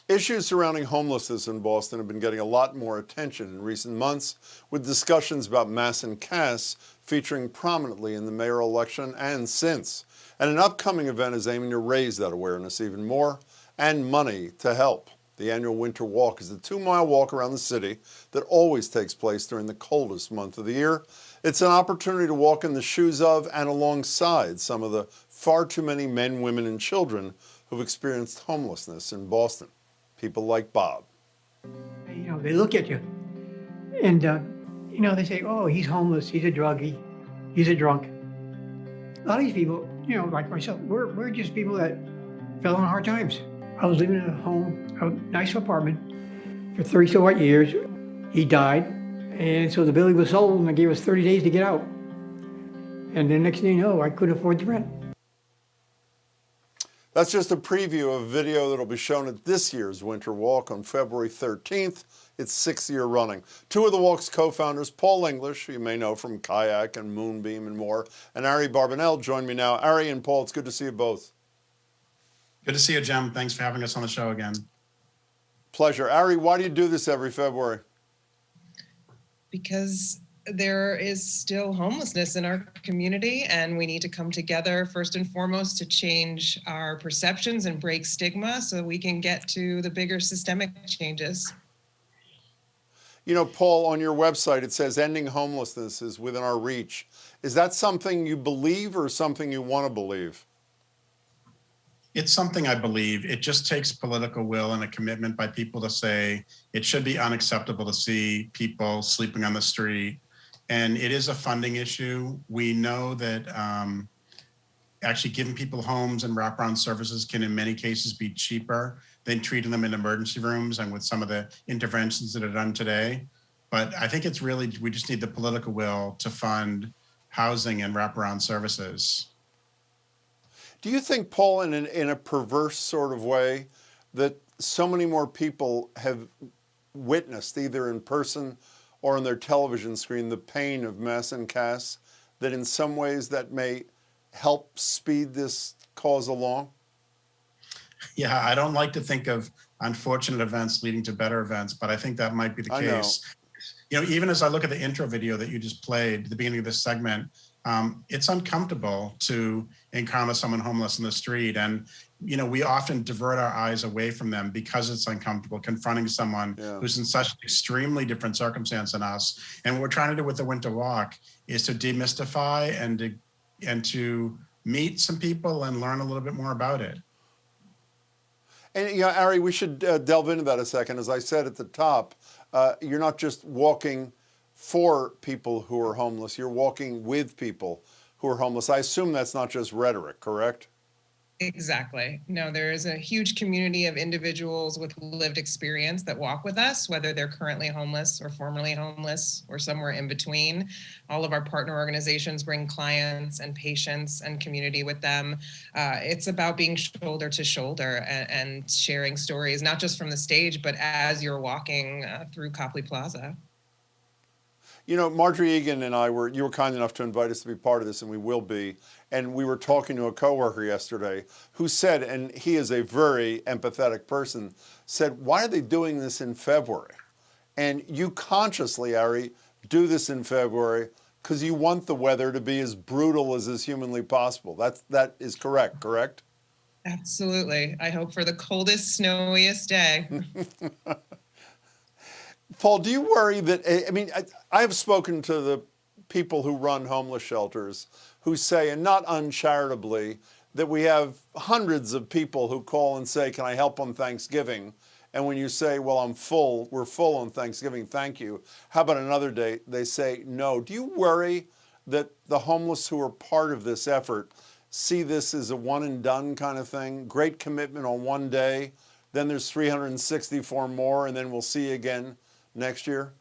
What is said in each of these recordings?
Issues surrounding homelessness in Boston have been getting a lot more attention in recent months, with discussions about Mass and Cass featuring prominently in the mayoral election and since. And an upcoming event is aiming to raise that awareness even more and money to help. The annual Winter Walk is a 2-mile walk around the city that always takes place during the coldest month of the year. It's an opportunity to walk in the shoes of and alongside some of the far too many men, women, and children who've experienced homelessness in Boston. People like Bob. They look at you and, they say, oh, he's homeless, he's a druggie, he's a drunk. A lot of these people, like myself, we're just people that fell on hard times. I was living in a home, a nice apartment, for 30-so-what years. He died, and so the building was sold, and they gave us 30 days to get out. And the next thing you know, I couldn't afford the rent. That's just a preview of a video that will be shown at this year's Winter Walk on February 13th. It's 6th year running. Two of the walk's co-founders, Paul English, who you may know from Kayak and Moonbeam and more, and Ari Barbanel join me now. Ari and Paul, it's good to see you both. Good to see you, Jim. Thanks for having us on the show again. Pleasure. Ari, why do you do this every February? Because there is still homelessness in our community, and we need to come together first and foremost to change our perceptions and break stigma so we can get to the bigger systemic changes. Paul, on your website, it says ending homelessness is within our reach. Is that something you believe or something you want to believe? It's something I believe. It just takes political will and a commitment by people to say it should be unacceptable to see people sleeping on the street. And it is a funding issue. We know that actually giving people homes and wraparound services can in many cases be cheaper than treating them in emergency rooms and with some of the interventions that are done today. But I think it's really, we just need the political will to fund housing and wraparound services. Do you think, Paul, in a perverse sort of way, that so many more people have witnessed, either in person or on their television screen, the pain of Mass and Cass, that in some ways that may help speed this cause along? Yeah, I don't like to think of unfortunate events leading to better events, but I think that might be the case. Even as I look at the intro video that you just played at the beginning of this segment, it's uncomfortable to encounter someone homeless in the street. And, we often divert our eyes away from them because it's uncomfortable confronting someone who's in such extremely different circumstance than us. And what we're trying to do with the Winter Walk is to demystify and to meet some people and learn a little bit more about it. And, Ari, we should delve into that a second. As I said at the top, you're not just walking for people who are homeless, you're walking with people who are homeless. I assume that's not just rhetoric, correct? Exactly. No, there is a huge community of individuals with lived experience that walk with us, whether they're currently homeless or formerly homeless or somewhere in between. All of our partner organizations bring clients and patients and community with them. It's about being shoulder to shoulder and sharing stories, not just from the stage, but as you're walking through Copley Plaza. Marjorie Egan and you were kind enough to invite us to be part of this, and we will be. And we were talking to a coworker yesterday who said, and he is a very empathetic person, said, why are they doing this in February? And you consciously, Ari, do this in February because you want the weather to be as brutal as is humanly possible. That is correct? Absolutely. I hope for the coldest, snowiest day. Paul, do you worry that, I have spoken to the people who run homeless shelters who say, and not uncharitably, that we have hundreds of people who call and say, can I help on Thanksgiving? And when you say, well, we're full on Thanksgiving, thank you. How about another day? They say no. Do you worry that the homeless who are part of this effort see this as a one and done kind of thing? Great commitment on one day, then there's 364 more, and then we'll see you again next year?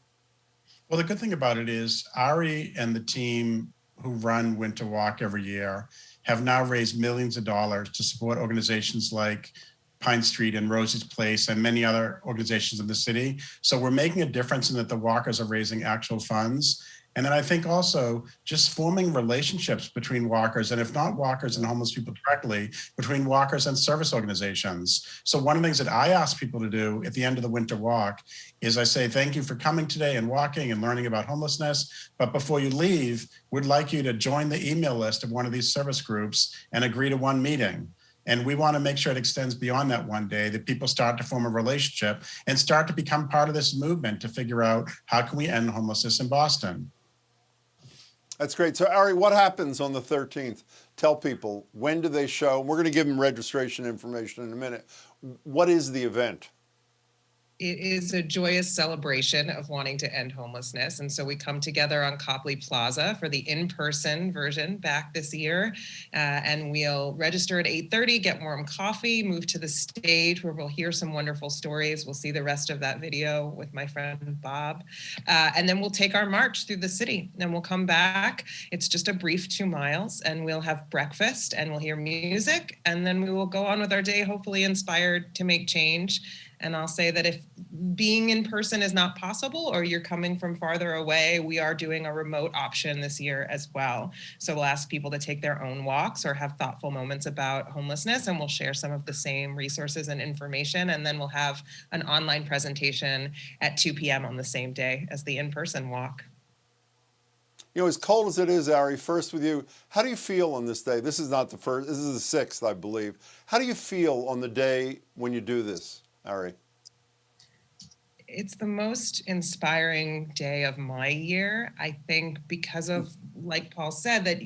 Well, the good thing about it is Ari and the team who run Winter Walk every year have now raised millions of dollars to support organizations like Pine Street and Rosie's Place and many other organizations in the city. So we're making a difference in that the walkers are raising actual funds. And then I think also just forming relationships between walkers, and if not walkers and homeless people directly, between walkers and service organizations. So one of the things that I ask people to do at the end of the winter walk is I say, thank you for coming today and walking and learning about homelessness. But before you leave, we'd like you to join the email list of one of these service groups and agree to one meeting. And we want to make sure it extends beyond that one day, that people start to form a relationship and start to become part of this movement to figure out how can we end homelessness in Boston. That's great. So Ari, what happens on the 13th? Tell people, when do they show? We're going to give them registration information in a minute. What is the event? It is a joyous celebration of wanting to end homelessness. And so we come together on Copley Plaza for the in-person version back this year. And we'll register at 8:30, get warm coffee, move to the stage where we'll hear some wonderful stories. We'll see the rest of that video with my friend Bob. And then we'll take our march through the city. And we'll come back. It's just a brief 2 miles, and we'll have breakfast and we'll hear music. And then we will go on with our day, hopefully inspired to make change. And I'll say that if being in person is not possible, or you're coming from farther away, we are doing a remote option this year as well. So we'll ask people to take their own walks or have thoughtful moments about homelessness, and we'll share some of the same resources and information. And then we'll have an online presentation at 2 p.m. on the same day as the in-person walk. You know, as cold as it is, Ari, first with you, how do you feel on this day? This is not the first, this is the 6th, I believe. How do you feel on the day when you do this, Ari? It's the most inspiring day of my year, I think, because of, like Paul said, that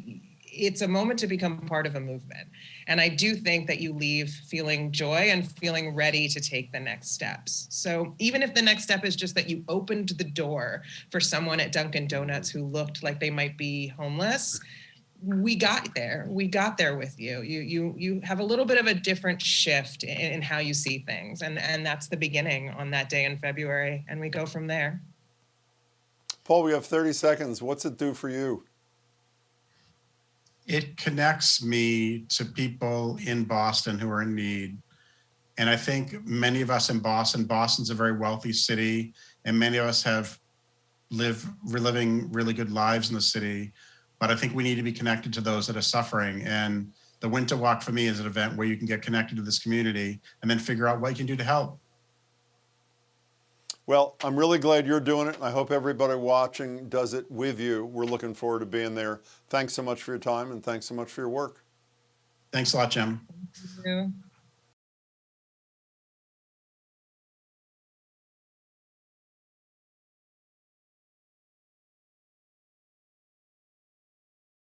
it's a moment to become part of a movement. And I do think that you leave feeling joy and feeling ready to take the next steps. So even if the next step is just that you opened the door for someone at Dunkin' Donuts who looked like they might be homeless, we got there. We got there with you. You have a little bit of a different shift in how you see things. And that's the beginning on that day in February. And we go from there. Paul, we have 30 seconds. What's it do for you? It connects me to people in Boston who are in need. And I think many of us in Boston's a very wealthy city, and many of us have living really good lives in the city. But I think we need to be connected to those that are suffering. And the Winter Walk for me is an event where you can get connected to this community and then figure out what you can do to help. Well, I'm really glad you're doing it. And I hope everybody watching does it with you. We're looking forward to being there. Thanks so much for your time, and thanks so much for your work. Thanks a lot, Jim. Thank you.